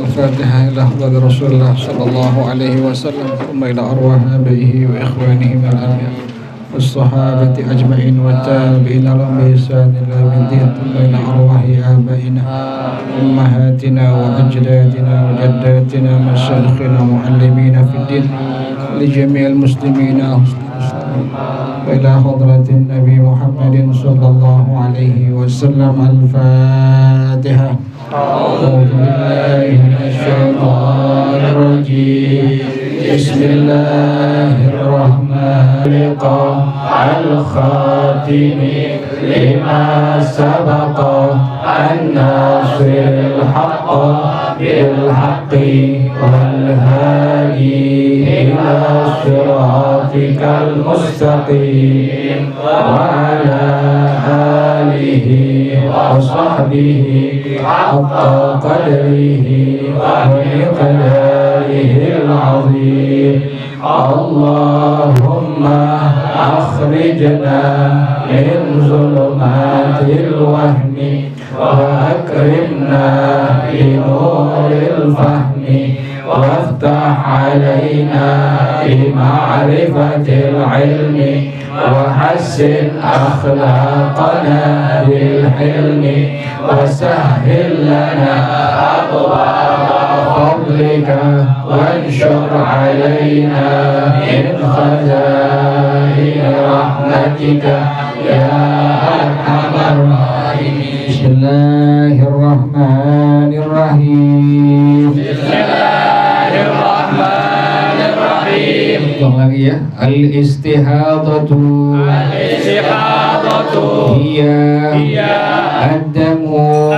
الفاتحة إلى حضرة رسول الله صلى الله عليه وسلم ثم إلى أرواح آبائه وإخوانه من الأنبياء والصحابة أجمعين والتابعين لهم بإحسان إلى يوم الدين ثم إلى أرواح آبائنا أمهاتنا وأجدادنا وجداتنا مشايخنا ومعلمينا في الدين لجميع المسلمين وإلى حضرة النبي محمد صلى الله عليه وسلم. الفاتحة. أعوذ بالله من الشيطان الرجيم. بسم الله الرحمن الرحيم. الخاتم لما سبق الناصر الحق بالحق والهادي إلى صراطك المستقيم وعلى آله وصحبه حق قدره ومقداره العظيم. اللهم أخرجنا من ظلمات الوهم وأكرمنا بنور الفهم وافتح علينا بمعرفة العلم وحسن أخلاقنا بالحلم وسهل لنا أبواب فضلك وانشر علينا من خزائن رحمتك يا أرحم الراحمين. بسم الله الرحمن الرحيم. بسم الله الرحمن الرحيم. lagi ya. Al-istihadatu hiya ad-damu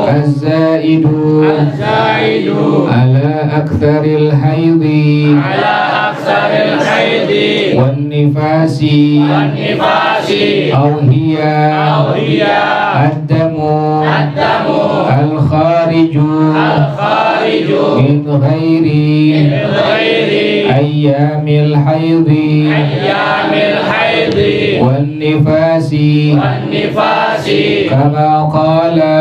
az-zaidu ala aktsaril haidi wan-nifasi aw hiya ad-damu al-khariju min ghairi ayyamil haidi wan-nifasi kama qala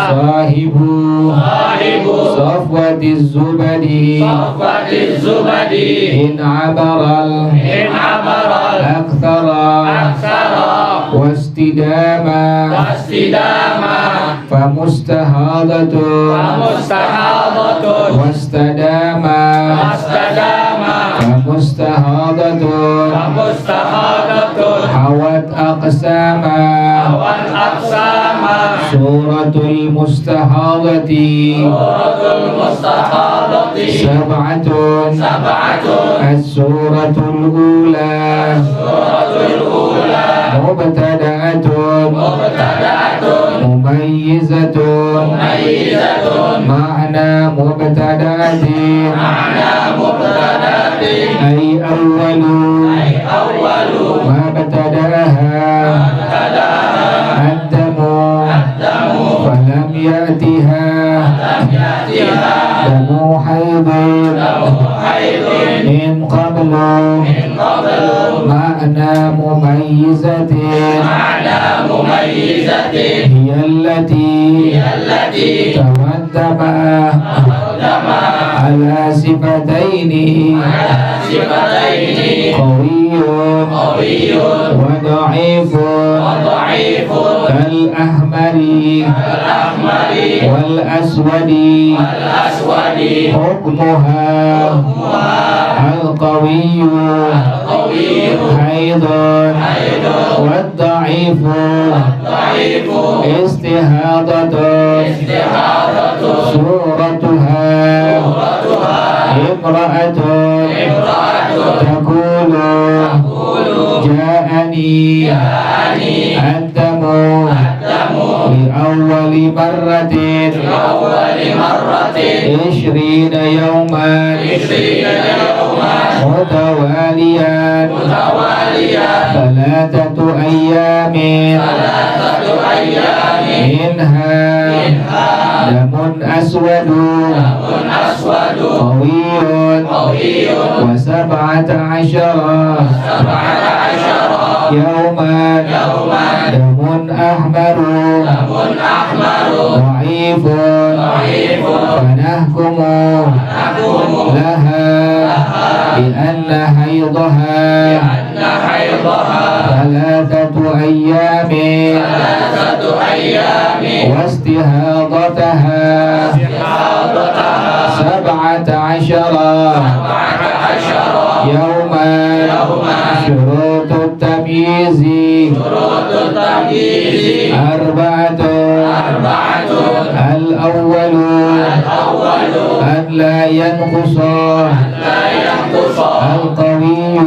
sahibu safwatiz zubadi in abaral akthara wastidama famustahadatun wastadama famustahadatun hawat aqsama suratul mustahadati sab'atun as-suratul ula mubtada'atun mumayyizatun ma'na mubtada'atin ay awwalu ma btada'aha ad-damu falam ya'tiha damu haydin min qablu ma'na mumayyizatin hiya allati tawaddama ala sifataini qawiyyun wa dha'ifun kal ahmari wal aswadi hukmuha al qawiyyu haydun wad dha'ifu istihadatun suratuha imra'atun taqulu ja'ani ad-damu li awwali marratin 20 yawman mutawaliyan thalathatu ayyamin minha damun aswadu qawiyyun wa sab'ata 'ashara yauman damun ahmaru dhaifun fanahkumu laha bi anna haydhaha thalathatu ayyamin واستهاضتها 17 يوما شروط التمييز 4 الأول أن لا ينقص القوي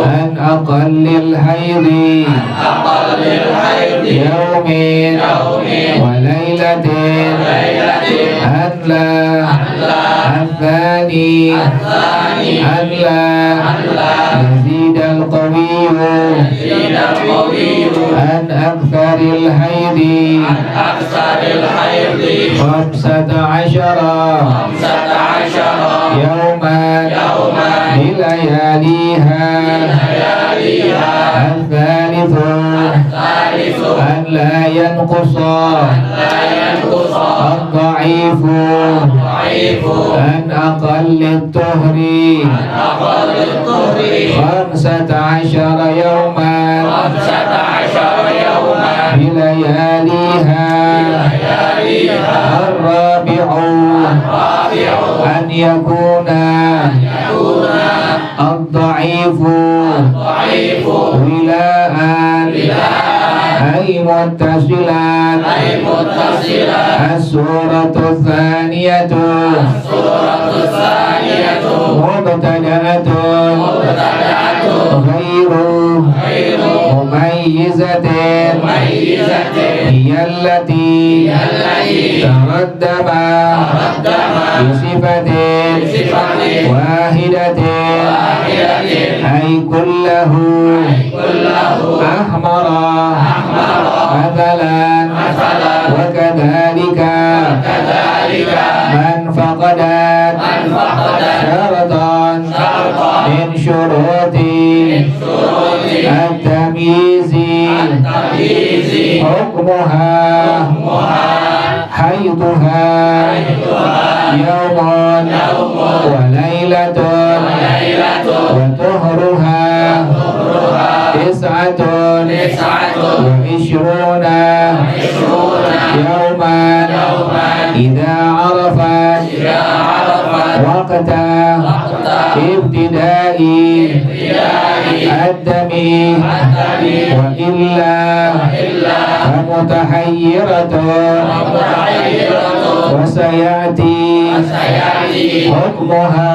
عن أقل الحيض يوم وليلة أن لا الثاني أن لا يزيد القوي عن أكثر الحيض 15 يوما بلياليها الثالث أن لا ينقص الضعيف عن أقل الطهر 15 يوما بلياليها الرابع أن يكون الضعيف ولاء أي متصلا السورة الثانية مبتدأة غير مميزة هي التي تردم بصفة واحدة أي كله أحمر مثلا وكذلك من فقدت شرطا من شروط التمييز حكمها حيضها يوم وليلة وطهرها 29 يوما إذا عرفت وقت ابتداء الدم وإلا فمتحيرة وسيأتي حكمها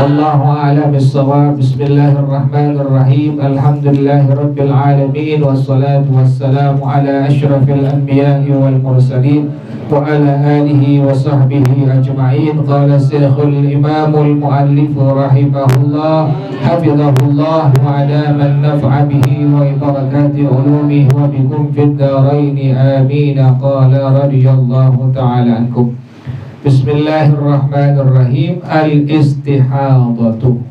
والله أعلم بالصواب. بسم الله الرحمن الرحيم الحمد لله رب العالمين والصلاة والسلام على أشرف الأنبياء والمرسلين وعلى آله وصحبه أجمعين. قال الشيخ الإمام المؤلف رحمه الله حفظه الله وأدام النفع به وبركات علومه وبكم في الدارين آمين. قال رضي الله تعالى عنكم. Bismillahirrahmanirrahim. Al-istihadatu.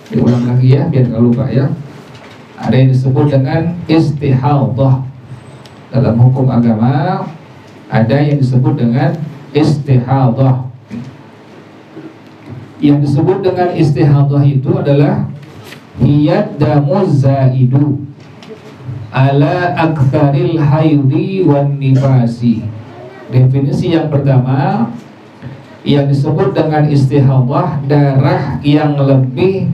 Diulang lagi ya biar nggak lupa ya. Ada yang disebut dengan istihadah dalam hukum agama. Ada yang disebut dengan istihadah. Yang disebut dengan istihadah itu adalah hiyad damuz zaidu ala aktsaril haidi wan nifasi. Definisi yang pertama, yang disebut dengan istihadah, darah yang lebih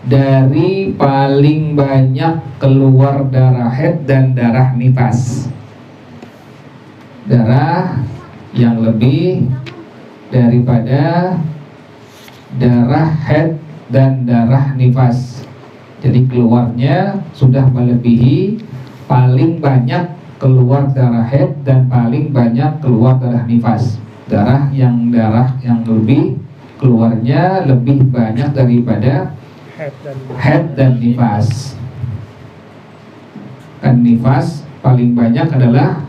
dari paling banyak keluar darah haid dan darah nifas. Darah yang lebih daripada darah haid dan darah nifas. Jadi keluarnya sudah melebihi paling banyak keluar darah haid dan paling banyak keluar darah nifas. Darah yang lebih keluarnya lebih banyak daripada haid dan nifas. Kan nifas paling banyak adalah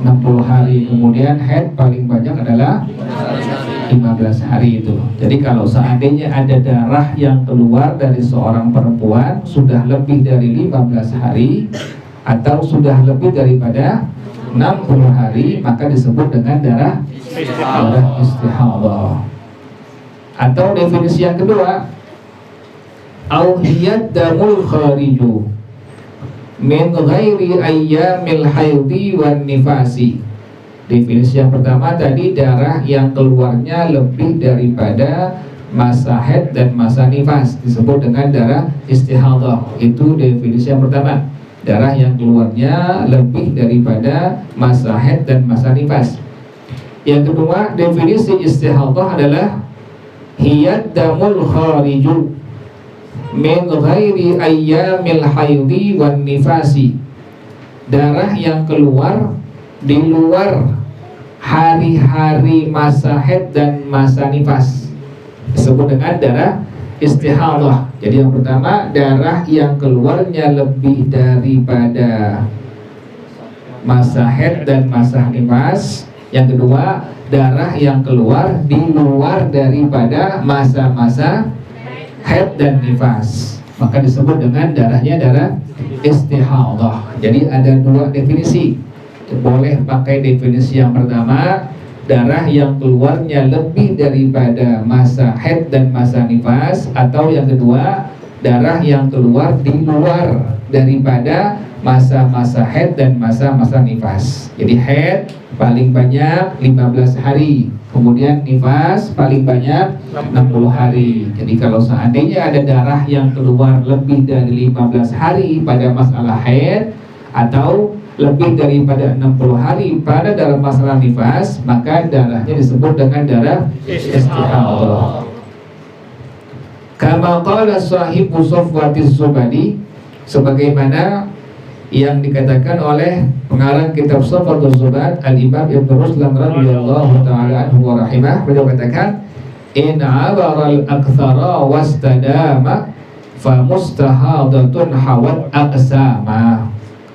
60 hari, kemudian haid paling banyak adalah 15 hari itu. Jadi kalau seandainya ada darah yang keluar dari seorang perempuan sudah lebih dari 15 hari atau sudah lebih daripada 60 hari, maka disebut dengan darah istihadah. Atau definisi yang kedua, auhiyad damul khariju min ghairi ayyamil haidhi wan nifasi. Definisi yang pertama tadi, darah yang keluarnya lebih daripada masa haid dan masa nifas, disebut dengan darah istihadah. Itu definisi yang pertama, darah yang keluarnya lebih daripada masa haid dan masa nifas. Yang kedua, definisi istihadah adalah hiyad damul khariju min ghairi ayyamil haidhi wan nifasi. Darah yang keluar di luar hari-hari masa haid dan masa nifas, disebut dengan darah istihadah. Jadi yang pertama, darah yang keluarnya lebih daripada masa haid dan masa nifas. Yang kedua, darah yang keluar di luar daripada masa-masa haid dan nifas, maka disebut dengan darahnya darah istihadah. Jadi ada dua definisi. Boleh pakai definisi yang pertama, darah yang keluarnya lebih daripada masa haid dan masa nifas, atau yang kedua, darah yang keluar di luar daripada masa-masa haid dan masa-masa nifas. Jadi haid paling banyak 15 hari, kemudian nifas paling banyak 60 hari. Jadi kalau seandainya ada darah yang keluar lebih dari 15 hari pada masalah haid atau lebih daripada 60 hari pada dalam masalah nifas, maka darahnya disebut dengan darah istihadah. Kama qala sahibu Safwatis Zubadi, sebagaimana yang dikatakan oleh pengarang kitab Safwatus Zubad, Al-Imam Ibn Ruslan radhiyallahu ta'ala anhu wa rahimah, beliau katakan, in abaral akthara wastadama fa mustahadatun hawat aqsama.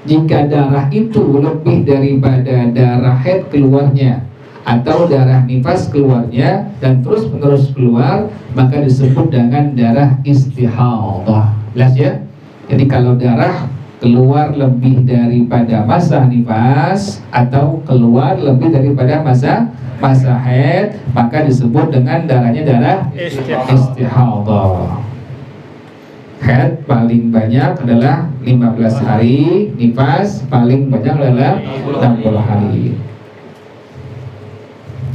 Jika darah itu lebih daripada darah haid keluarnya atau darah nifas keluarnya dan terus menerus keluar, maka disebut dengan darah istihadah. Jelas ya? Jadi kalau darah keluar lebih daripada masa nifas atau keluar lebih daripada masa haid, maka disebut dengan darahnya darah istihadah. Haid paling banyak adalah 15 hari, nifas paling banyak adalah 60 hari.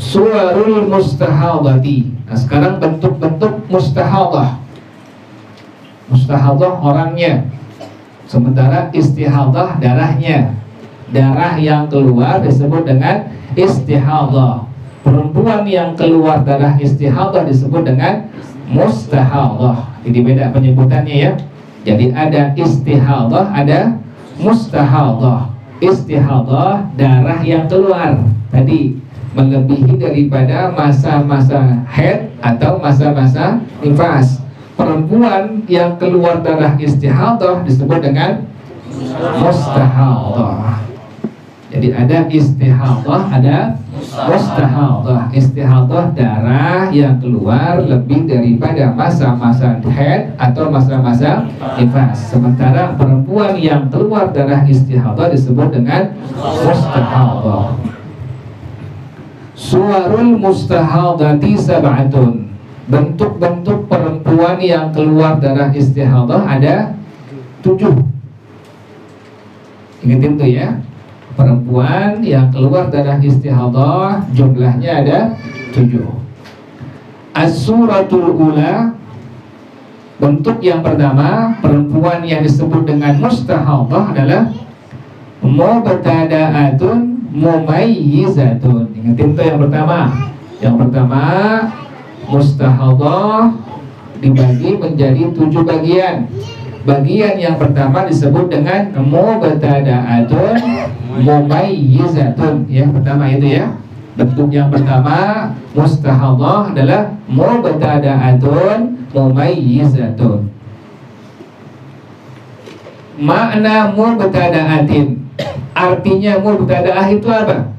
Suwarul mustahadati. Nah, sekarang bentuk-bentuk mustahadah. Mustahadah orangnya, sementara istihadah darahnya. Darah yang keluar disebut dengan istihadah. Perempuan yang keluar darah istihadah disebut dengan mustahadah. Jadi beda penyebutannya ya. Jadi ada istihadah, ada mustahadah. Istihadah darah yang keluar tadi melebihi daripada masa-masa haid atau masa-masa nifas. Perempuan yang keluar darah istihadah disebut dengan mustahadah. Jadi ada istihadah, ada mustahadah. Istihadah darah yang keluar lebih daripada masa-masa haid atau masa-masa nifas. Sementara perempuan yang keluar darah istihadah disebut dengan mustahadah. Suwarul mustahadati sab'atun. Bentuk-bentuk perempuan yang keluar darah istihadah ada 7. Ingatin tuh ya. Perempuan yang keluar darah istihadah jumlahnya ada 7. As-suratul ula, bentuk yang pertama perempuan yang disebut dengan mustahadah adalah mubtada'atun mumayyizatun. Ingatin tuh yang pertama. Yang pertama, mustahadah dibagi menjadi 7 bagian. Bagian yang pertama disebut dengan mubtada'atun mumayyizatun. Yang pertama itu ya. Bentuk yang pertama mustahadah adalah mubtada'atun mumayyizatun. Makna mubtada'atin, artinya mubtada'ah itu apa?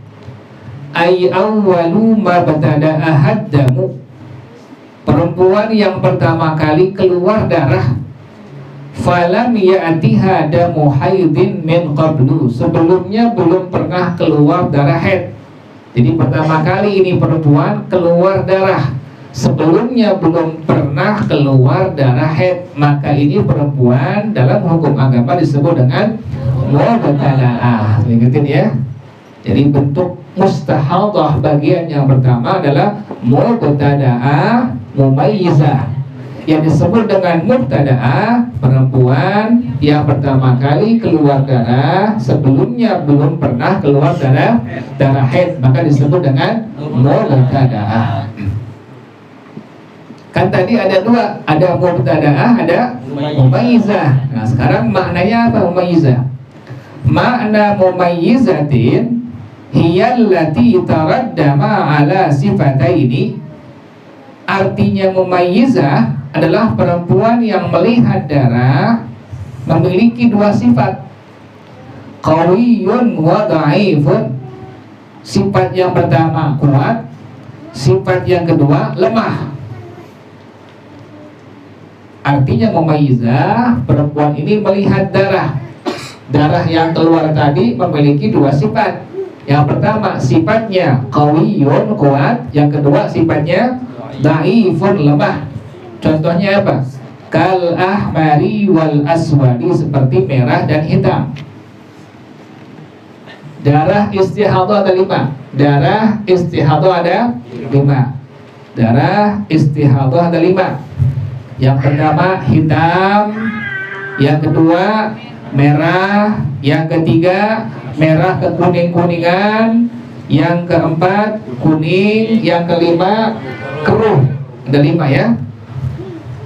ay awwalu ma btada'a haddamu, perempuan yang pertama kali keluar darah. Falam ya'tiha damu haidin min qablu, sebelumnya belum pernah keluar darah haid. Jadi pertama kali ini perempuan keluar darah, sebelumnya belum pernah keluar darah haid, maka ini perempuan dalam hukum agama disebut dengan mubtada'ah. Ingetin ya. Jadi bentuk mustahadhah bagian yang pertama adalah mubtada'ah mumayyizah. Yang disebut dengan mubtada'ah, perempuan yang pertama kali keluar darah, sebelumnya belum pernah keluar darah haid, maka disebut dengan mubtada'ah. Kan tadi ada dua, ada mubtada'ah, ada mumayyizah. Nah sekarang maknanya apa mumayyizah? Makna mumayyizatin hiyallati taraddama ala sifataini. Artinya mumayyizah adalah perempuan yang melihat darah memiliki dua sifat, qawiyyun wa dha'ifun. Sifat yang pertama kuat, sifat yang kedua lemah. Artinya mumayyizah, perempuan ini melihat darah. Darah yang keluar tadi memiliki dua sifat. Yang pertama sifatnya qawiyyun kuat, yang kedua sifatnya dha'ifun lemah. Contohnya apa? Kal ahmari wal aswadi, seperti merah dan hitam. Darah istihadah ada 5. Darah istihadah ada 5. Darah istihadah ada 5. Yang pertama hitam, yang kedua merah, yang ketiga merah kekuning-kuningan, yang keempat kuning, yang kelima keruh. Ada 5 ya.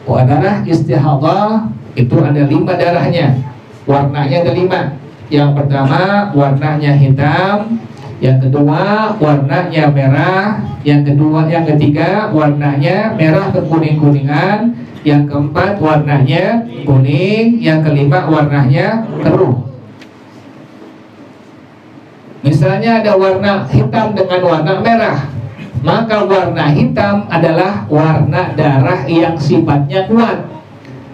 Darah istihadah itu ada 5 darahnya. Warnanya ada 5. Yang pertama warnanya hitam, yang kedua warnanya merah, yang ketiga warnanya merah kekuning-kuningan, yang keempat warnanya kuning, yang kelima warnanya keruh. Misalnya ada warna hitam dengan warna merah, maka warna hitam adalah warna darah yang sifatnya kuat.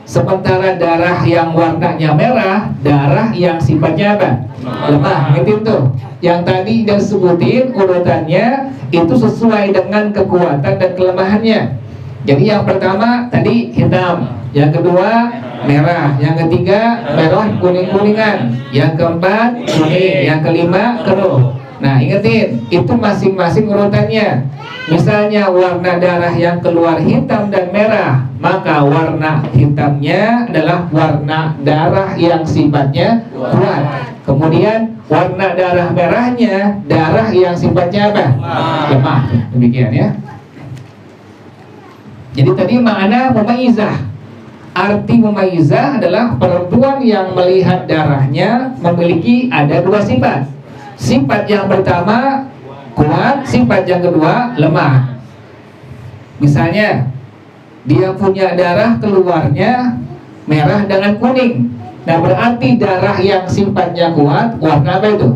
Sementara darah yang warnanya merah, darah yang sifatnya apa? Lemah. Gitu tuh. Yang tadi udah sebutin urutannya itu sesuai dengan kekuatan dan kelemahannya. Jadi yang pertama tadi hitam, yang kedua merah, yang ketiga merah kuning-kuningan, yang keempat kuning, yang kelima keruh. Nah ingetin, itu masing-masing urutannya. Misalnya warna darah yang keluar hitam dan merah, maka warna hitamnya adalah warna darah yang sifatnya kuat. Kemudian warna darah merahnya darah yang sifatnya apa? Lemah. Demikian ya. Jadi tadi makna mumayyizah. Arti mumayyizah adalah perempuan yang melihat darahnya memiliki ada 2 sifat. Sifat yang pertama kuat, sifat yang kedua lemah. Misalnya dia punya darah keluarnya merah dengan kuning. Nah berarti darah yang sifatnya kuat warna apa itu?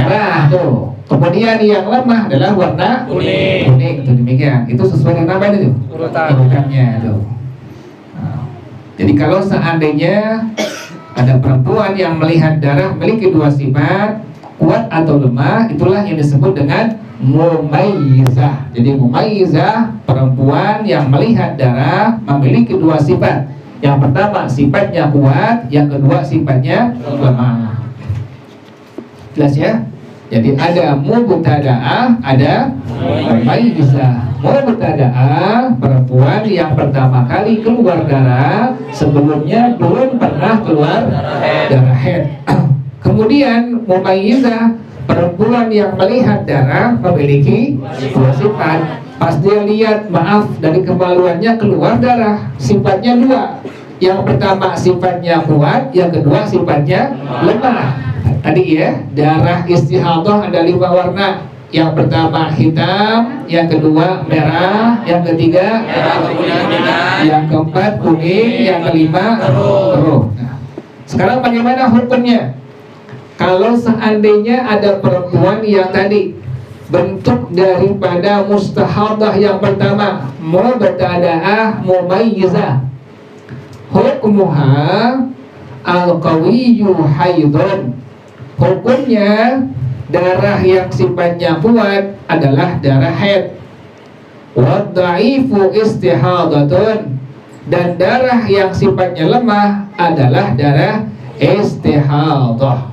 Merah tuh. Kemudian yang lemah adalah warna kuning. Itu demikian. Itu sesuai dengan apa itu? Urutannya tuh. Nah, jadi kalau seandainya ada perempuan yang melihat darah memiliki 2 sifat, kuat atau lemah, itulah yang disebut dengan mumayyizah. Jadi mumayyizah perempuan yang melihat darah memiliki 2 sifat. Yang pertama sifatnya kuat, yang kedua sifatnya lemah. Jelas ya? Jadi ada mubtada'ah, ada mumayyizah. Mubtada'ah perempuan yang pertama kali keluar darah, sebelumnya belum pernah keluar darah haid. Kemudian mumayyizah perempuan yang melihat darah memiliki 2 sifat. Pas dia lihat, maaf, dari kemaluannya keluar darah, sifatnya 2. Yang pertama sifatnya kuat, yang kedua sifatnya lemah. Tadi ya, darah istihadah ada 5 warna. Yang pertama hitam, yang kedua merah, yang ketiga yang keempat kuning, yang kelima keruh. Nah, sekarang bagaimana hukumnya? Kalau seandainya ada perempuan yang tadi bentuk daripada mustahadah yang pertama, mubtada'ah mumayyizah. Hukmuha al-qawiyyu haidun. Hukumnya darah yang sifatnya kuat adalah darah haid. Wadha'ifu istihadatun, dan darah yang sifatnya lemah adalah darah istihadah.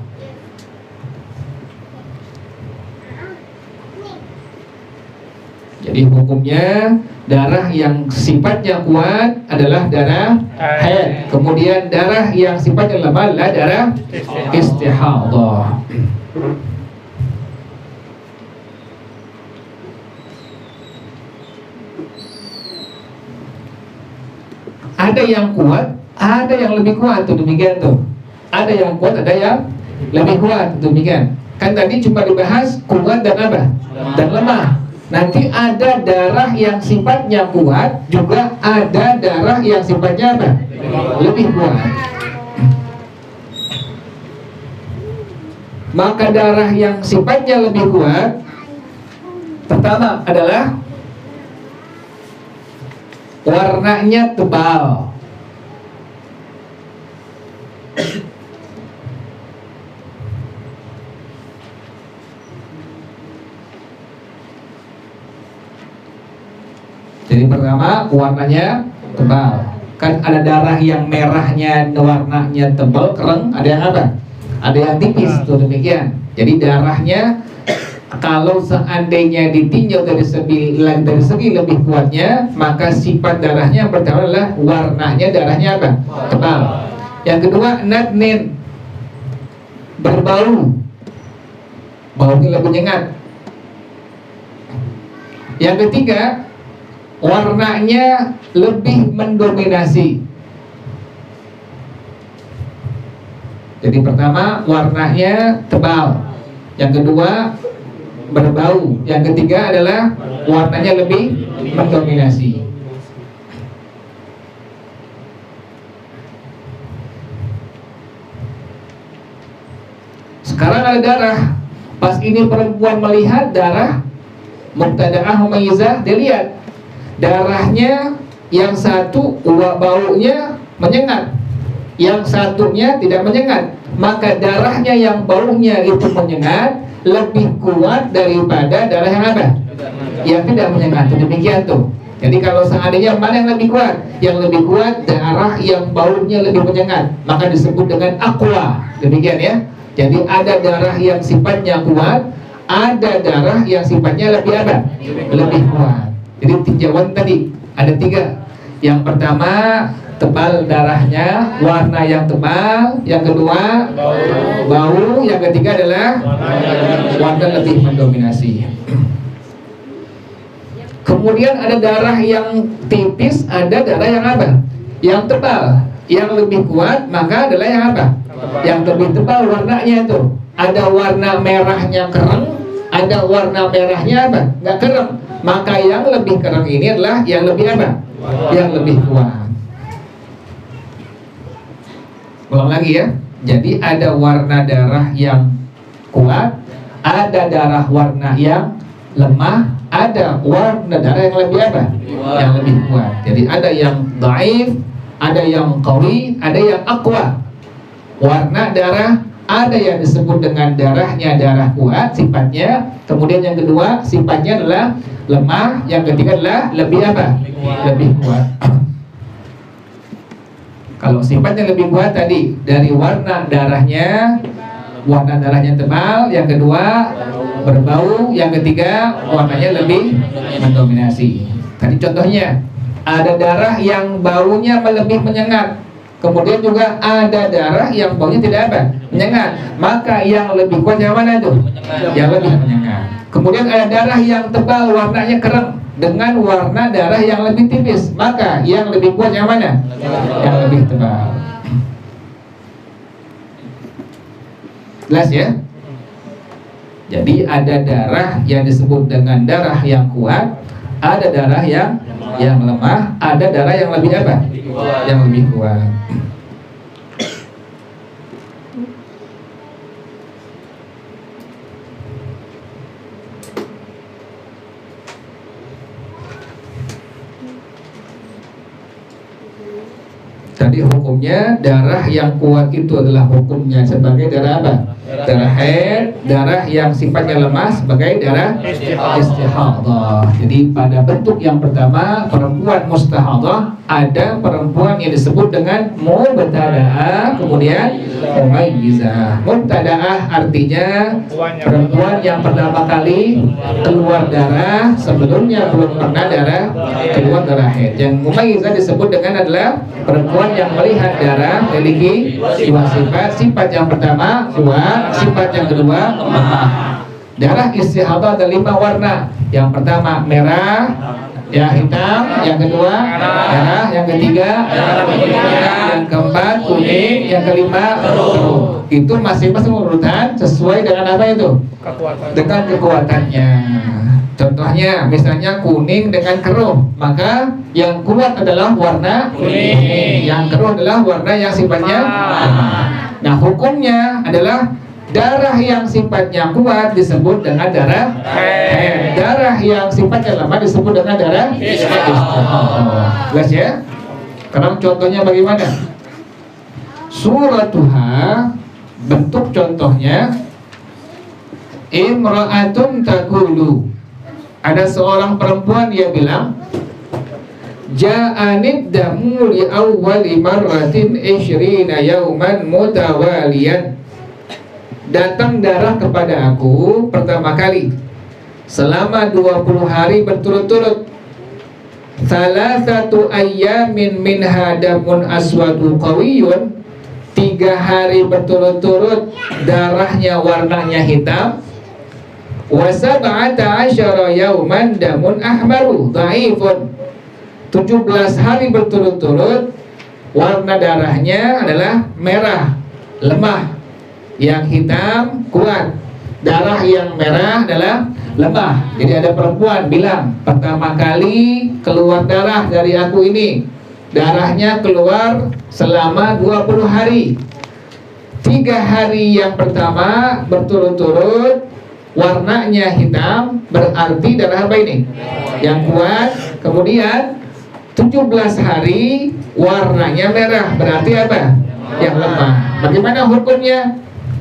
Jadi hukumnya darah yang sifatnya kuat adalah darah haid. Kemudian darah yang sifatnya lemah adalah darah istihadah. Ada yang kuat, ada yang lebih kuat, tuh demikian tuh. Ada yang kuat, ada yang lebih kuat, demikian. Kan tadi cuma dibahas kuat dan apa? Dan lemah. Nanti ada darah yang sifatnya kuat, juga ada darah yang sifatnya apa? Lebih kuat. Maka darah yang sifatnya lebih kuat, pertama adalah warnanya tebal. Jadi pertama warnanya tebal. Kan ada darah yang merahnya warnanya tebal, kereng, ada yang apa? Ada yang tipis, tuh demikian. Jadi darahnya kalau seandainya ditinjau dari segi lebih kuatnya, maka sifat darahnya yang pertama adalah warnanya darahnya apa? Tebal. Yang kedua natnin, berbau, baunya lebih nyengat. Yang ketiga warnanya lebih mendominasi. Jadi pertama warnanya tebal, yang kedua berbau, yang ketiga adalah warnanya lebih mendominasi. Sekarang ada darah. Pas ini perempuan melihat darah mubtada'ah mumayyizah, dia lihat darahnya yang satu baunya menyengat, yang satunya tidak menyengat. Maka darahnya yang baunya itu menyengat lebih kuat daripada darah yang apa? Yang tidak menyengat. Demikian tuh. Jadi kalau seandainya mana yang lebih kuat? Yang lebih kuat darah yang baunya lebih menyengat, maka disebut dengan aqwa. Demikian ya. Jadi ada darah yang sifatnya kuat, ada darah yang sifatnya lebih apa? Lebih kuat. Jadi tinjauan tadi ada 3. Yang pertama tebal darahnya, warna yang tebal. Yang kedua bau. Yang ketiga adalah warna lebih mendominasi. Kemudian ada darah yang tipis, ada darah yang apa? Yang tebal. Yang lebih kuat maka adalah yang apa? Yang lebih tebal warnanya itu. Ada warna merahnya kereng, ada warna merahnya apa? Nggak kereng. Maka yang lebih kereng ini adalah yang lebih apa? Yang lebih kuat. Ulang lagi ya. Jadi ada warna darah yang kuat, ada darah warna yang lemah, ada warna darah yang lebih apa? Yang lebih kuat. Jadi ada yang dhaif, ada yang qawi, ada yang aqwa. Warna darah ada yang disebut dengan darahnya darah kuat sifatnya. Kemudian yang kedua sifatnya adalah lemah. Yang ketiga adalah lebih apa? Lebih kuat. Kalau sifatnya lebih kuat tadi dari warna darahnya tebal, yang kedua berbau, yang ketiga warnanya lebih mendominasi. Tadi contohnya ada darah yang baunya lebih menyengat, kemudian juga ada darah yang baunya tidak apa? Menyengat. Maka yang lebih kuat yang mana tuh? Yang lebih menyengat. Kemudian ada darah yang tebal warnanya kereng dengan warna darah yang lebih tipis, maka yang lebih kuat yang mana? Yang lebih tebal. Jelas ya? Jadi ada darah yang disebut dengan darah yang kuat, ada darah yang lemah, ada darah yang lebih apa? Yang lebih kuat. Tadi hukumnya darah yang kuat itu adalah hukumnya sebagai darah apa? Darah haid. Darah yang sifatnya lemah sebagai darah istihadah. Jadi pada bentuk yang pertama perempuan mustahadah, ada perempuan yang disebut dengan mubtada'ah, kemudian mumayyizah. Mubtada'ah artinya perempuan yang pertama kali keluar darah, sebelumnya belum pernah keluar darah haid. Yang mumayyizah disebut dengan adalah perempuan yang melihat darah memiliki dua sifat. Sifat yang pertama kuat, sifat yang kedua lemah. Darah istihadah ada 5 warna. Yang pertama merah, yang hitam, yang kedua merah, yang ketiga yang keempat kuning, yang kelima keruh. Itu masing-masing urutan sesuai dengan apa itu? Dengan kekuatannya. Contohnya misalnya kuning dengan keruh, maka yang kuat adalah warna kuning, yang keruh adalah warna yang sifatnya lemah. Nah hukumnya adalah darah yang sifatnya kuat disebut dengan darah haid. Darah yang sifatnya lemah disebut dengan darah istihadah. Jelas ya? Sekarang contohnya bagaimana? Suratuha, bentuk contohnya imra'atun taqulu. Ada seorang perempuan yang bilang, ja'anid damu li awwali marratin 20 yauman mutawaliyan. Datang darah kepada aku pertama kali selama 20 hari berturut-turut. Salasatu ayyamin min hadamun aswadu qawiyun. 3 hari berturut-turut darahnya warnanya hitam. Wa sab'ata asyara yauman damun ahmaru dhaifun. 17 hari berturut-turut warna darahnya adalah merah, lemah. Yang hitam kuat, darah yang merah adalah lemah. Jadi ada perempuan bilang, pertama kali keluar darah dari aku ini, darahnya keluar selama 20 hari. 3 hari yang pertama berturut-turut warnanya hitam, berarti darah apa ini? Yang kuat. Kemudian 17 hari warnanya merah, berarti apa? Yang lemah. Bagaimana hukumnya?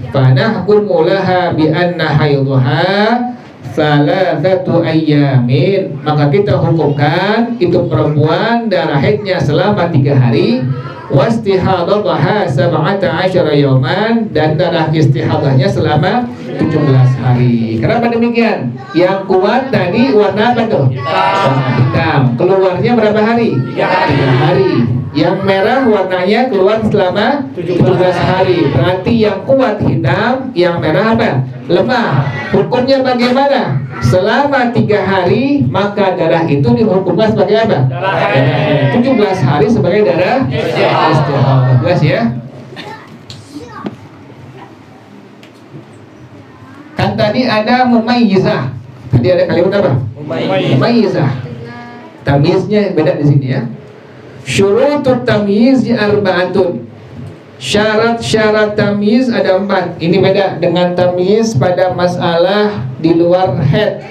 Fanahkumu laha bi anna haidha salasatu ayyamin. Maka kita hukumkan itu perempuan darah haidnya selama 3 hari. Wastihadataha 17 yauman, dan darah istihadahnya selama 17 hari. Kenapa demikian? Yang kuat tadi warna apa tuh? Warna hitam. Keluarnya berapa hari? 3 hari. Yang merah warnanya keluar selama 17 hari. Berarti yang kuat hitam, yang merah apa? Lemah. Hukumnya bagaimana? Selama 3 hari maka darah itu dihukumkan sebagai apa? Darah haid. 17 hari sebagai darah istihadah. Jelas ya? Kan tadi ada mumayyizah. Tadi ada kalimat apa? Mumayyizah. Tamyiznya beda di sini ya. Syurutut tamyiz arba'atun. Syarat-syarat tamyiz ada 4. Ini beda dengan tamyiz pada masalah di luar haid.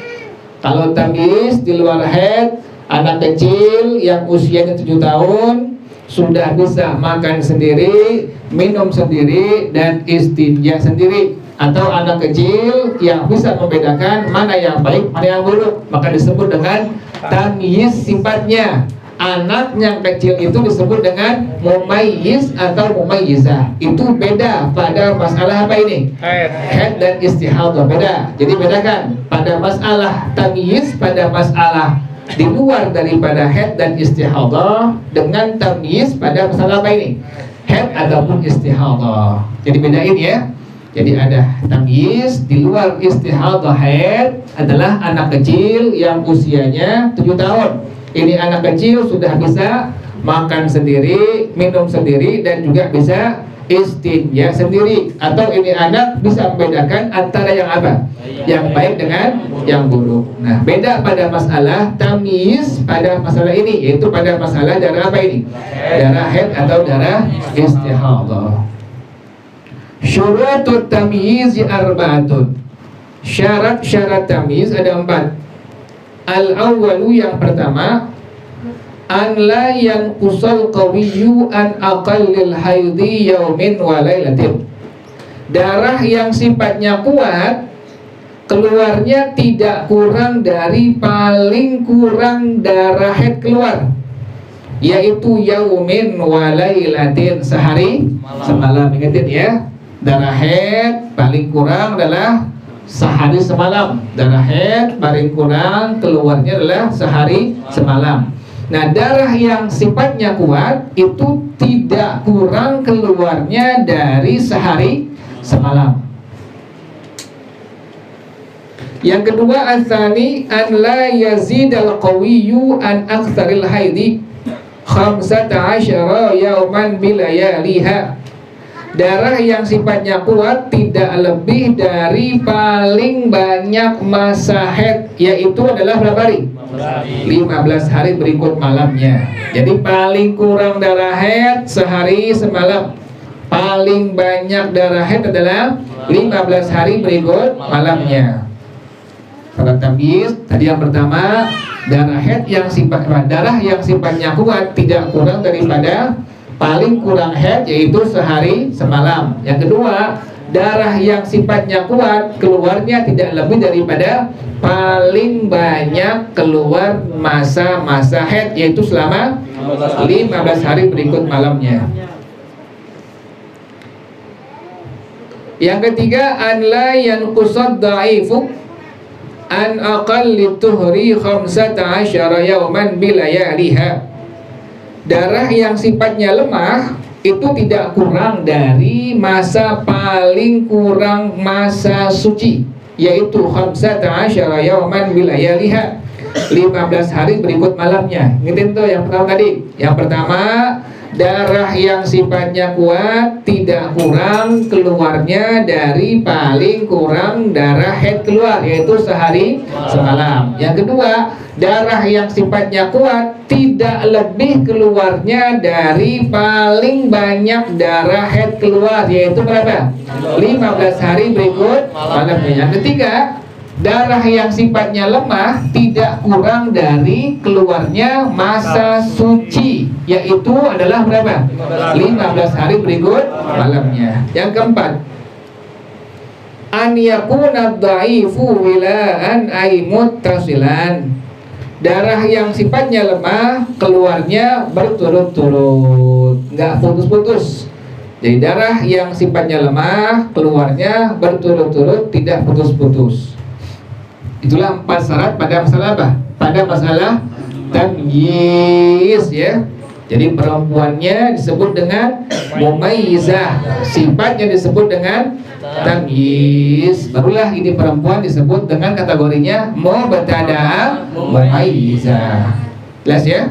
Kalau tamyiz di luar haid, anak kecil yang usianya 7 tahun sudah bisa makan sendiri, minum sendiri, dan istinja sendiri. Atau anak kecil yang bisa membedakan mana yang baik, mana yang buruk, maka disebut dengan tamyiz sifatnya. Anak yang kecil itu disebut dengan mumayyiz atau mumayyizah. Itu beda pada masalah apa ini? Haid dan istihadah, beda. Jadi bedakan pada masalah tamyiz, pada masalah di luar daripada haid dan istihadah, dengan tamyiz pada masalah apa ini? Haid ataupun istihadah. Jadi bedain ya. Jadi ada tamyiz di luar istihadah haid adalah anak kecil yang usianya 7 tahun. Ini anak kecil sudah bisa makan sendiri, minum sendiri, dan juga bisa istinja sendiri. Atau ini anak bisa membedakan antara yang apa? Yang baik dengan yang buruk. Nah, beda pada masalah tamyiz pada masalah ini, yaitu pada masalah darah apa ini? Darah haid atau darah istihadah. Syurutut tamyiz arba'atun. Syarat-syarat tamyiz ada 4. Al-awwalu yang pertama, an la yanqusal qawiyyu an aqallil haidhi yaumin wa lailatin. Darah yang sifatnya kuat keluarnya tidak kurang dari paling kurang darah haid keluar, yaitu yaumin wa lailatin, sehari semalam. Ingatin ya, darah haid paling kurang adalah sehari semalam. Darah haid paling kurang keluarnya adalah sehari semalam. Nah, darah yang sifatnya kuat itu tidak kurang keluarnya dari sehari semalam. Yang kedua, asani an la yazidal qawiyyu an aktsaril haidi 15 yauman bilayaliha. Darah yang sifatnya kuat tidak lebih dari paling banyak masa haid, yaitu adalah berapa hari? 15 hari berikut malamnya. Jadi paling kurang darah haid sehari semalam. Paling banyak darah haid adalah 15 hari berikut malamnya. Pada tamyiz tadi yang pertama, darah yang sifatnya kuat tidak kurang daripada paling kurang haid, yaitu sehari semalam. Yang kedua, darah yang sifatnya kuat keluarnya tidak lebih daripada paling banyak keluar masa-masa haid, yaitu selama 15 hari berikut malamnya. Yang ketiga, an la yanqusad dha'ifu an aqalli tuhri 15 yauman bilayaliha. Darah yang sifatnya lemah itu tidak kurang dari masa paling kurang masa suci, yaitu 15 yauman bilayaliha, 15 hari berikut malamnya. Ngerti tuh yang pertama tadi. Yang pertama, darah yang sifatnya kuat tidak kurang keluarnya dari paling kurang darah haid keluar, yaitu sehari semalam. Yang kedua, darah yang sifatnya kuat tidak lebih keluarnya dari paling banyak darah haid keluar, yaitu berapa? 15 hari berikut malamnya. Yang ketiga, darah yang sifatnya lemah tidak kurang dari keluarnya masa suci, yaitu adalah berapa? 15 hari berikut malamnya. Yang keempat, an yakuna dha'ifu wilaan ay muttasilan. Darah yang sifatnya lemah keluarnya berturut-turut, nggak putus-putus. Jadi darah yang sifatnya lemah keluarnya berturut-turut, tidak putus-putus. Itulah 4 syarat pada masalah apa? Pada masalah tamyiz ya. Jadi perempuannya disebut dengan mumayyizah, sifatnya disebut dengan tamyiz. Barulah ini perempuan disebut dengan kategorinya mubtada'ah mumayyizah. Jelas ya?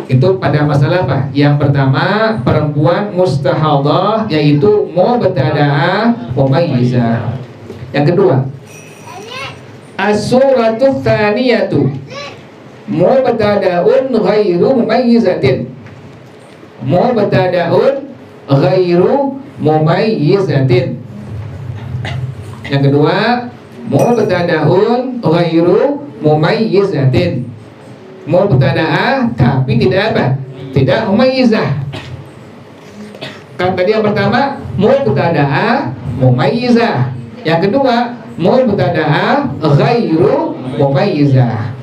Itu pada masalah apa? Yang pertama, perempuan mustahadhah, yaitu mubtada'ah mumayyizah. Yang kedua, as-suratu tsaniyatu mubtada'un ghairu mumayyizatin. Mubtada'un ghairu mumayyizatin. Yang kedua, mubtada'un ghairu mumayyizatin. Mubtada'ah tapi tidak apa? Tidak mumayyizah. Kan tadi yang pertama mubtada'ah mumayyizah. Yang kedua, mubtada'ah ghairu mumayyizah.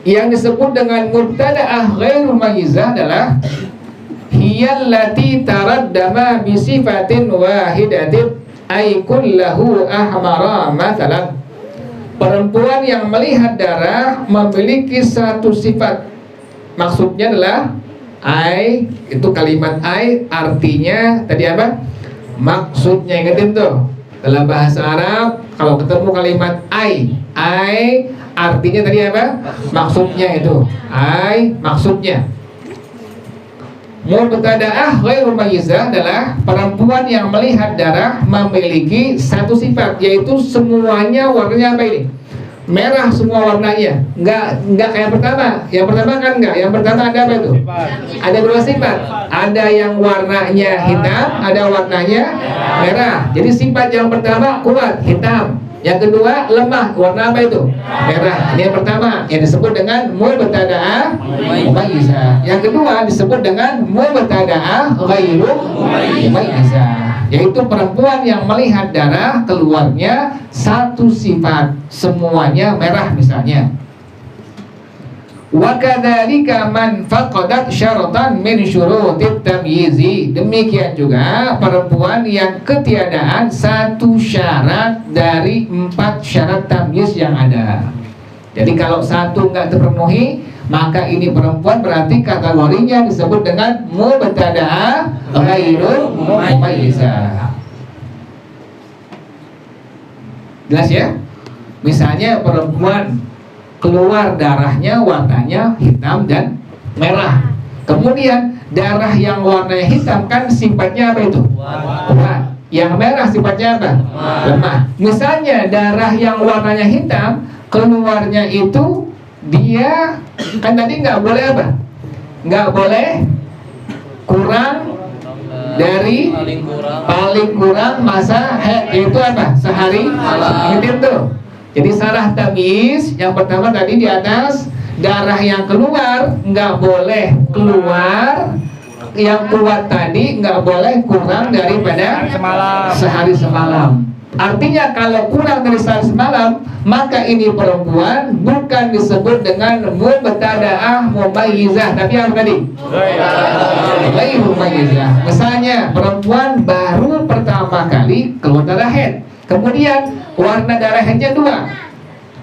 Yang disebut dengan mubtada'ah ghairu mumayyizah adalah hiyallati taraddama bi sifatin wahidatin ay kullahu ahmara mathalan. Perempuan yang melihat darah memiliki satu sifat. Maksudnya adalah ay, itu kalimat ay artinya tadi apa? Maksudnya, ingetin tuh. Dalam bahasa Arab kalau ketemu kalimat ay artinya tadi apa? Maksudnya itu. Ay maksudnya. Mubtada'ah ghairu mumayyizah adalah perempuan yang melihat darah memiliki satu sifat, yaitu semuanya warnanya apa ini? Merah semua warnanya. Enggak kayak pertama. Yang pertama kan enggak. Yang pertama ada apa itu? Ada 2 sifat. Ada yang warnanya hitam, ada warnanya merah. Jadi sifat yang pertama kuat, hitam. Yang kedua lemah, warna apa itu? Merah. Ini yang pertama yang disebut dengan mubtada'ah mumayyizah. Yang kedua disebut dengan mubtada'ah ghairu mumayyizah, yaitu perempuan yang melihat darah keluarnya satu sifat, semuanya merah misalnya. Wa kadzalika man faqadat syaratan min syurutit tamyizi. Demikian juga perempuan yang ketiadaan satu syarat dari 4 syarat tamyiz yang ada. Jadi kalau satu nggak terpenuhi, maka ini perempuan berarti kategorinya disebut dengan mubtada'ah ghairu mumayyizah. Jelas ya? Misalnya perempuan keluar darahnya warnanya hitam dan merah. Kemudian darah yang warnanya hitam kan sifatnya apa itu? Kuat. Yang merah sifatnya apa? Lemah. Misalnya darah yang warnanya hitam keluarnya itu dia kan tadi nggak boleh apa? Nggak boleh kurang dari paling kurang masa haid, itu apa? Sehari. Itu tuh. Jadi salah tamyiz yang pertama tadi di atas, darah yang keluar nggak boleh keluar, yang kuat tadi nggak boleh kurang daripada sehari semalam. Artinya kalau kurang dari sehari semalam, maka ini perempuan bukan disebut dengan mubtada'ah mumayyizah, tapi apa tadi? Ghairu mumayyizah. Misalnya perempuan baru pertama kali keluar darah haid, kemudian warna darahnya dua,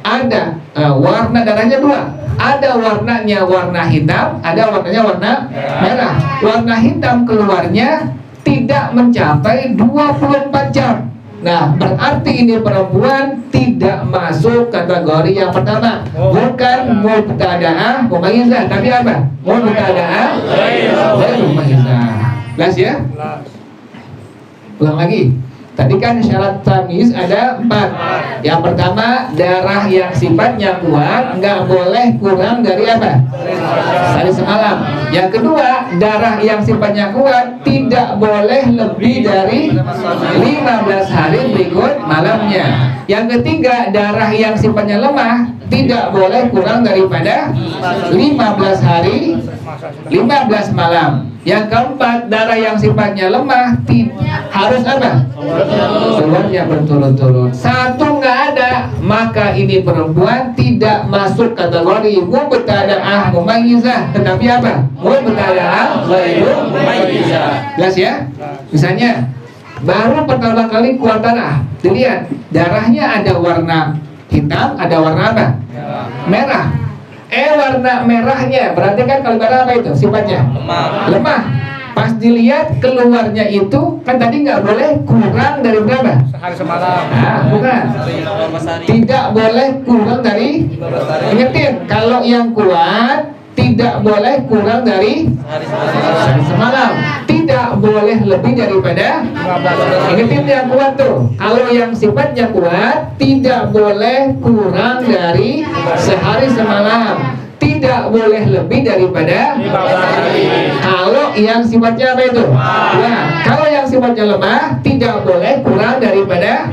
ada warna darahnya dua, ada warnanya warna hitam, ada warnanya warna merah. Warna hitam keluarnya tidak mencapai 24 jam. Nah, berarti ini perempuan tidak masuk kategori yang pertama, bukan mubtada'ah mumayyizah, tapi apa? Mubtada'ah ghairu mumayyizah. Jelas ya? Ulang lagi. Tadi kan syarat tamyiz ada 4. Yang pertama, darah yang sifatnya kuat nggak boleh kurang dari apa? Sehari semalam. Yang kedua, darah yang sifatnya kuat tidak boleh lebih dari 15 hari berikut malamnya. Yang ketiga, darah yang sifatnya lemah tidak boleh kurang daripada 15 hari 15 malam. Yang keempat, darah yang sifatnya lemah harus apa? Keluarnya berturut-turut. Satu nggak ada, maka ini perempuan tidak masuk kategori mubtada'ah mumayyizah, tetapi apa? Mubtada'ah ghairu mumayyizah. Jelas ya? Misalnya baru pertama kali keluar darah, dilihat darahnya ada warna hitam, ada warna apa? Merah. Warna merahnya berarti kan kalau darah apa itu sifatnya? Lemah. Pas dilihat keluarnya itu kan tadi nggak boleh kurang dari berapa? Sehari semalam. Nah, bukan. Tidak boleh kurang dari. Ingetin, kalau yang kuat tidak boleh kurang dari sehari semalam. Tidak boleh lebih daripada. Ingetin yang kuat tuh. Kalau yang sifatnya kuat tidak boleh kurang dari sehari semalam. Tidak boleh lebih daripada. Kalau yang sifatnya apa itu? Ya, kalau yang sifatnya lemah tidak boleh kurang daripada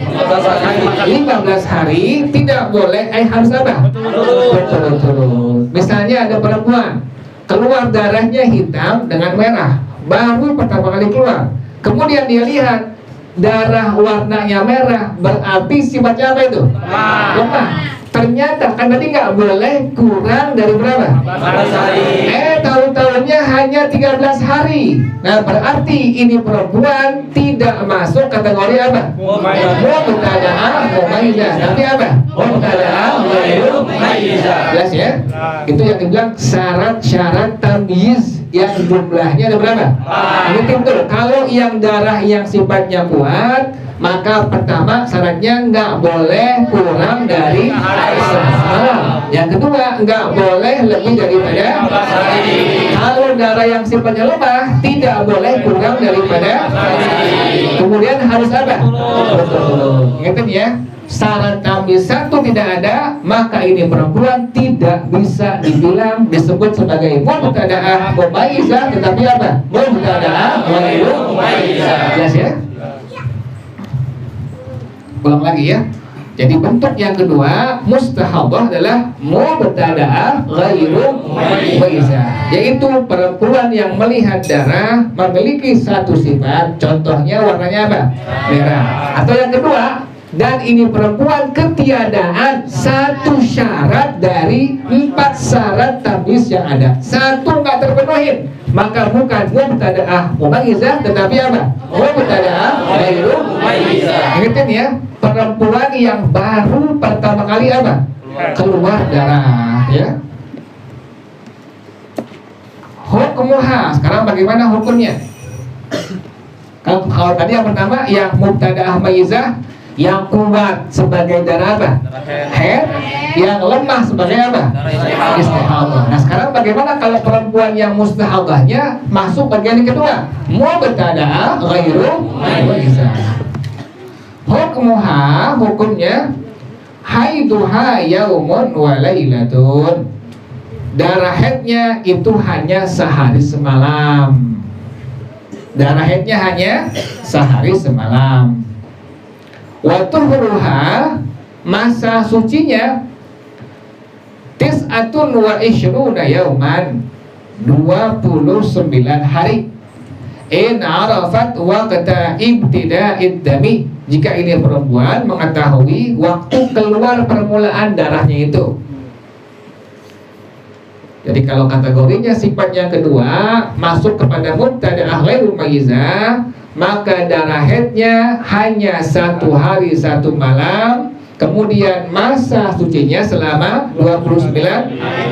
15 hari. Tidak boleh harus apa? Betul-betul. Misalnya ada perempuan keluar darahnya hitam dengan merah, baru pertama kali keluar. Kemudian dia lihat darah warnanya merah, berarti sifatnya apa itu? Lemah. Ternyata kan tadi nggak boleh kurang dari berapa? 15 hari. Tahun-tahunnya hanya 13 hari. Nah, berarti ini perempuan tidak masuk kategori apa? Mubtada'ah mumayyizah. Tapi apa? Mubtada'ah ghairu mumayyizah. Jelas ya? Itu yang dibilang syarat-syarat tamyiz yang jumlahnya ada berapa? Ini tuh. Kalau yang darah yang sifatnya kuat, maka pertama syaratnya nggak boleh kurang dari semalam. Yang kedua, nggak boleh lebih daripada. Kalau darah yang sifatnya lemah tidak boleh kurang daripada. Kemudian harus apa? Betul. Ingat ya, syarat tamyiz satu tidak ada, maka ini perempuan tidak bisa dibilang disebut sebagai mubtada'ah mumayyizah, tetapi apa? Mubtada'ah ghairu mumayyizah. Jelas ya? Ulang lagi ya. Jadi bentuk yang kedua mustahadah adalah mubtada'ah ghairu mumayyizah, yaitu perempuan yang melihat darah memiliki satu sifat, contohnya warnanya apa? Merah. Atau yang kedua, dan ini perempuan ketiadaan satu syarat dari 4 syarat tamyiz yang ada, satu nggak terpenuhi, maka bukan mubtada'ah mumayyizah tetapi apa? Mubtada'ah ghairu mumayyizah. Ingatin ya, perempuan yang baru pertama kali apa? Keluar darah, ya. Hukmuha, sekarang bagaimana hukumnya? Kalau tadi yang pertama yang mubtada'ah mumayyizah, yang kuat sebagai darah apa? Haid. Yang lemah sebagai apa? Istihadah. Nah sekarang bagaimana kalau perempuan yang mustahadahnya masuk bagian yang kedua? Mubtada'ah ghairu mumayyizah. Hukmuha, hukumnya haiduha yaumun wa lailatun. Darah haidnya itu hanya sehari semalam. Darah haidnya hanya sehari semalam. Wa tuhruha, masa sucinya tis'atun wa ishruna yauman, 29 hari. In arafat waqta ibtida'id dami, jika ini perempuan mengetahui waktu keluar permulaan darahnya itu. Jadi kalau kategorinya sifat yang kedua masuk kepada mubtada'ah ghairu mumayyizah, maka darah haidnya hanya 1 hari 1 malam, kemudian masa sucinya selama 29.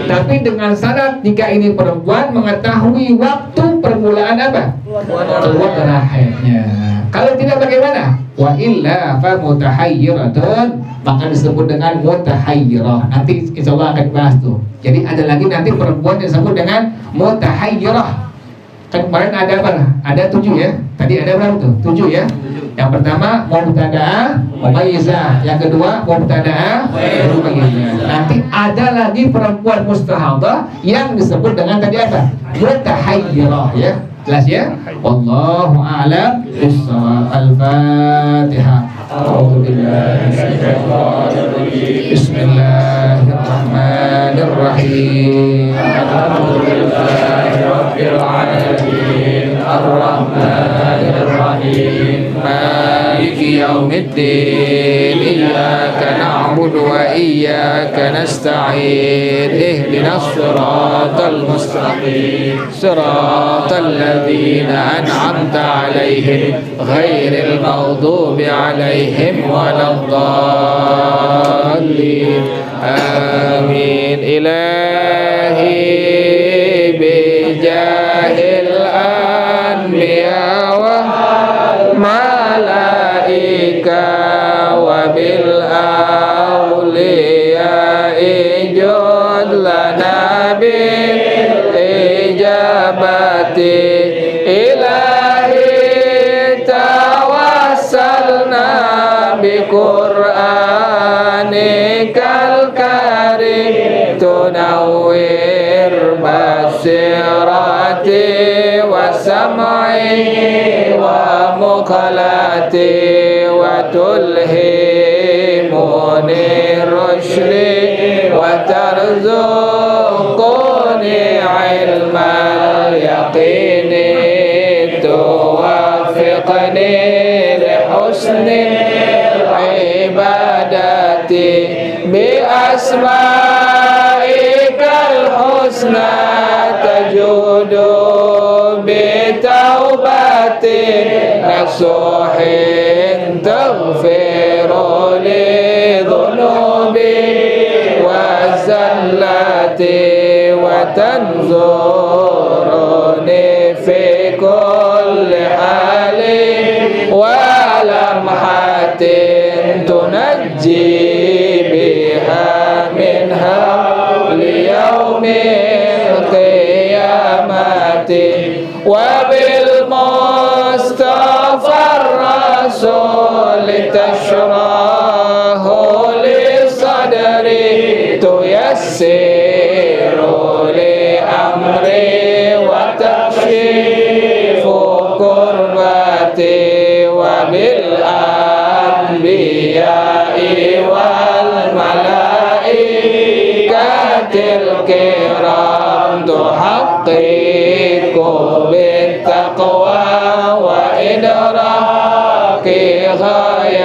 Tapi dengan syarat jika ini perempuan mengetahui waktu permulaan apa? Keluar darah haidnya. Kalau tidak bagaimana? Wa illa fa mutahayyiratun, maka disebut dengan mutahayyirah. Nanti insyaallah akan bahas tuh. Jadi ada lagi nanti perempuan disebut dengan mutahayyirah. Kan kemarin ada apa? Ada 7 ya. Tadi ada berapa tuh? 7 ya. Yang pertama mubtada'ah mumayyizah, yang kedua mubtada'ah ghairu mumayyizah. Nanti ada lagi perempuan mustahadah yang disebut dengan tadi apa? Mutahayyirah ya. Jelas ya? Wallahu a'lam bishawab. Al-Fatihah. A'udzu billahi minasyaitonir rajim. Bismillahirrahmanirrahim. Alhamdulillahi rabbil alamin. Ar-Rahmanir Rahim. Maliki yaumiddin. Iyyaka na'budu wa iyyaka nasta'in. Ihdinas siratal mustaqim. Siratal ladzina an'amta 'alaihim ghairil maghdubi 'alaihim waladdallin. Amin. Ilahi bijahil anbiya wa malaika wa bil awliya ijud lana bil ijabati. Ilahi tawassalna bi qur'anikal karim tunawwir basirati wa sam'i wa muqalati wa tulhimuni rushdi wa tarzuquni ilmal yaqini tuwafiqni li husni ibadati bi asma'ikal husna tajudu bi taubatin nasuhin taghfiru li dhunubi wa zallati wa tanzuruni fi kulli halin wa lamhatin tunajji biha minha li yaumil qiyamati wa bil mustafa rasul tashrahu li sadri tuyassiru li amri wa takshifu kurbati wa bil anbiya'i wa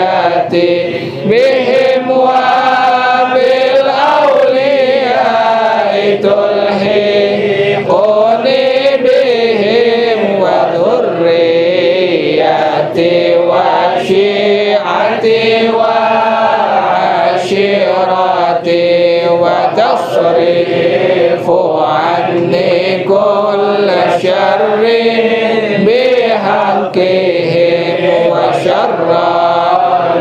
munajati bihim wa bil awliya tulhiquni bihim wa dhurriyati wa syi'ati wa ashirati wa tasrifu anni kulla syarrin bihaqqihim wa syarra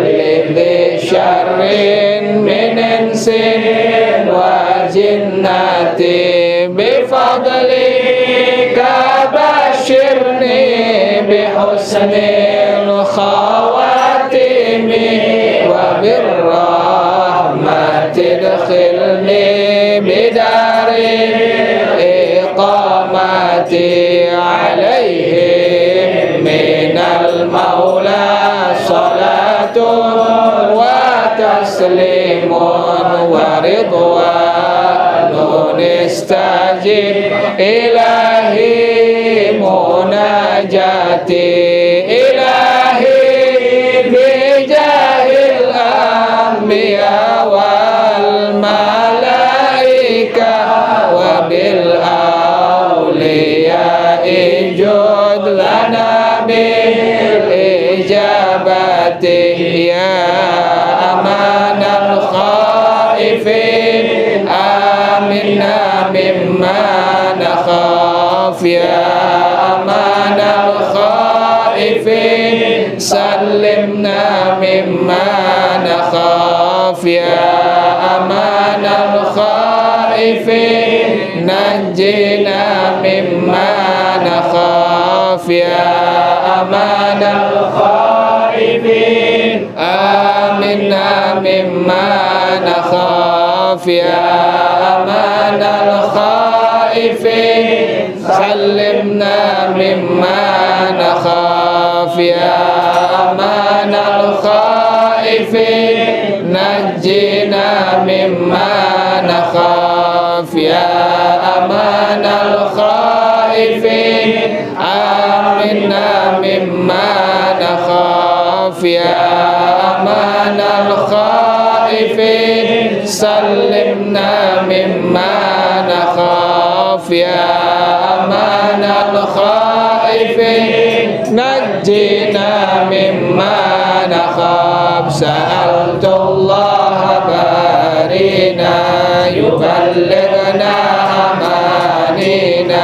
lidhi syarrin min insin wa jinnati bifadlika bashirni bihusnil khawatimi wa birrahmati adkhilni bidaril iqamati alaihim minal maula salatun wa taslimun wa ridwanun istajib ilahi munajati ilahi bijahil anbiya wal malaika wa bil awliya ijud lana bil ijabati ya amanal khaifin aminna mimma nakhaf ya amanal khaifin sallimna mimma nakhaf ya amanal khaifin najjina mimma nakhaf ya amanal khaifin aminna mimma nakhaf ya amanal khaifin sallimna mimma nakhaf ya amanal khaifin najjina mimma nakhaf ya amanal khaifin aminna mimma nakhaf ya amanal khaifin sallimna mimma nakhaf ya amanal khaifin najjina mimma nakhaf sa'altullaha barina yuballighna amanina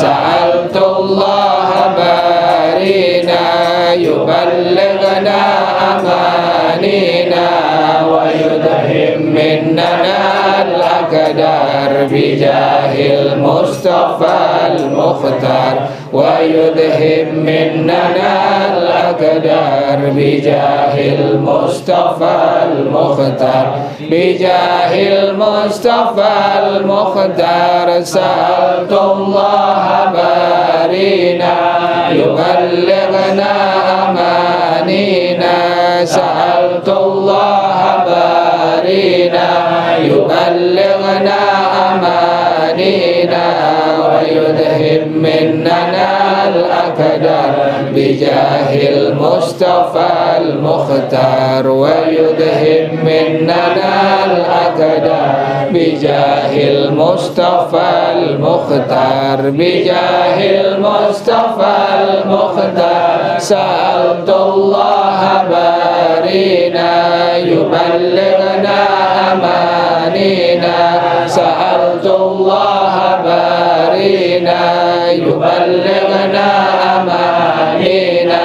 sa'altullaha barina yuballighna amanina wa yudhim minnana al-aqdar bijahil mustafa al-mukhtar wa yudhim minnana al-aqdar bijahil mustafa al-mukhtar bijahil mustafa al-mukhtar sa'altullaha barina yuballighna amanina sa'altullaha barina yuballighna amanina wa yudhim minnana al-aqdar bijahil mustafa al-mukhtar wa yudhim minnana al-aqdar bijahil mustafa al-mukhtar bijahil mustafa al-mukhtar sa'altullaha barina yuballighna amanina sa'altullaha barina yuballighna amanina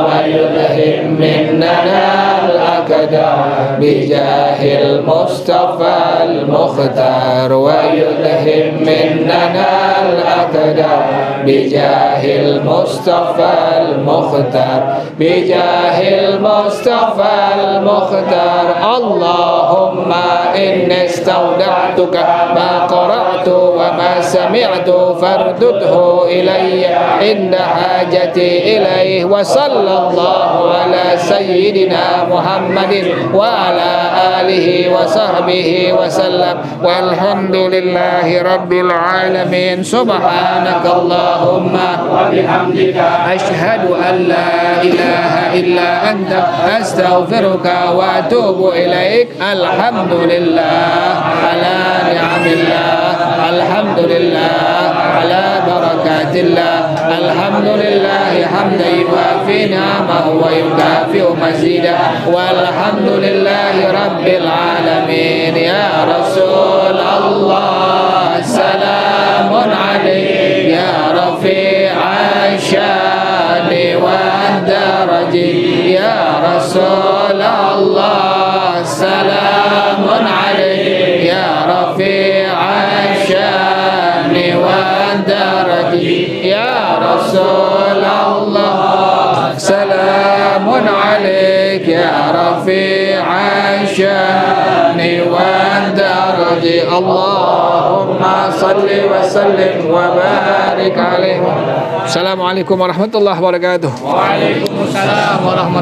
wa yudhim minnana al-aqdar bijahil mustafa al-mukhtar wa yudhim minnana al-aqdar bijahil mustafa al-mukhtar bijahil mustafa al-mukhtar Allahumma inni istawda'tuka ma qara'tu wa ma sami'tu fardudhu ilayya inda hajati ilayhi wa sallallahu ala sayyidina Muhammadin wa ala alihi wa sahbihi wa sallam walhamdulillahi rabbil alamin. Subhanakallahumma wa bihamdika asyhadu an la ilaha illa anta astaghfiruka wa atubu ilaik. Alhamdulillah ala ni'amillah, alhamdulillah ala barakatillah, alhamdulillah hamdan yuwafi ni'amahu wa yukafi'u mazidah, walhamdulillahi rabbil alamin. Ya Rasulullah salamun alaik ya rafi'a syani wa daraji. Ya Rasulullah salamun alaik ya rafi'a syani wa daraji. Ya Rasulullah salamun alaik ya rafi'a syani wa daraji. Allahumma salli wa sallim wa barik alaihi. Assalamualaikum warahmatullahi wabarakatuh. Waalaikumsalam warahmatullahi